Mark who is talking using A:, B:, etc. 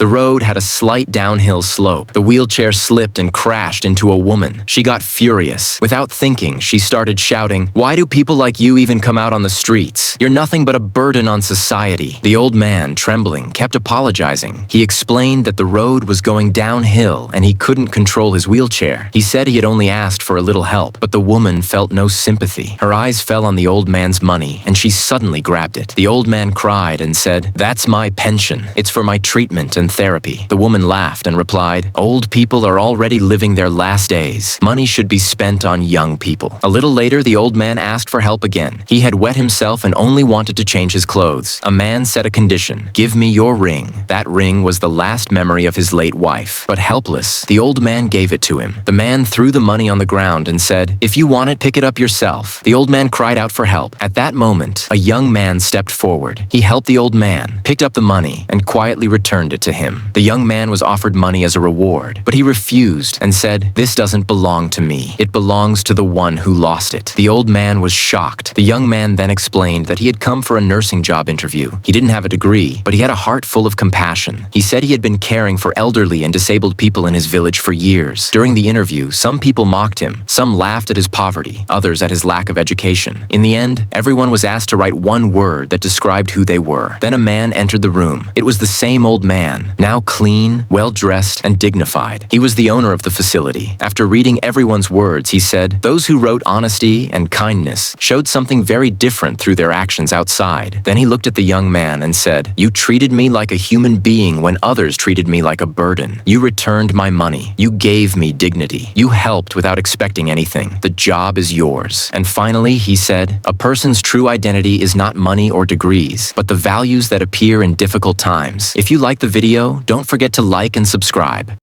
A: The road had a slight downhill slope. The wheelchair slipped and crashed into a woman. She got furious. Without thinking, she started shouting, "Why do people like you even come out on the streets? You're nothing but a burden on society." The old man, trembling, kept apologizing. He explained that the road was going downhill and he couldn't control his wheelchair. He said he had only asked for a little help, but the woman felt no sympathy. Her eyes fell on the old man's money and she suddenly grabbed it. The old man cried and said, "That's my pension. It's for my treatment and therapy." The woman laughed and replied, "Old people are already living their last days. Money should be spent on young people." A little later, the old man asked for help again. He had wet himself and only wanted to change his clothes. A man set a condition: "Give me your ring." That ring was the last memory of his late wife. But helpless, the old man gave it to him. The man threw the money on the ground and said, "If you want it, pick it up yourself." The old man cried out for help. At that moment, a young man stepped forward. He helped the old man, picked up the money, and quietly returned it to him. The young man was offered money as a reward, but he refused and said, "This doesn't belong to me. It belongs to the one who lost it." The old man was shocked. The young man then explained that he had come for a nursing job interview. He didn't have a degree, but he had a heart full of compassion. He said he had been caring for elderly and disabled people in his village for years. During the interview, some people mocked him. Some laughed at his poverty, others at his lack of education. In the end, everyone was asked to write one word that described who they were. Then a man entered the room. It was the same old man, now clean, well-dressed, and dignified. He was the owner of the facility. After reading everyone's words, he said, "Those who wrote honesty and kindness showed something very different through their actions outside." Then he looked at the young man and said, "You treated me like a human being when others treated me like a burden. You returned my money. You gave me dignity. You helped without expecting anything. The job is yours." And finally, he said, "A person's true identity is not money or degrees, but the values that appear in difficult times." If you like the video, don't forget to like and subscribe.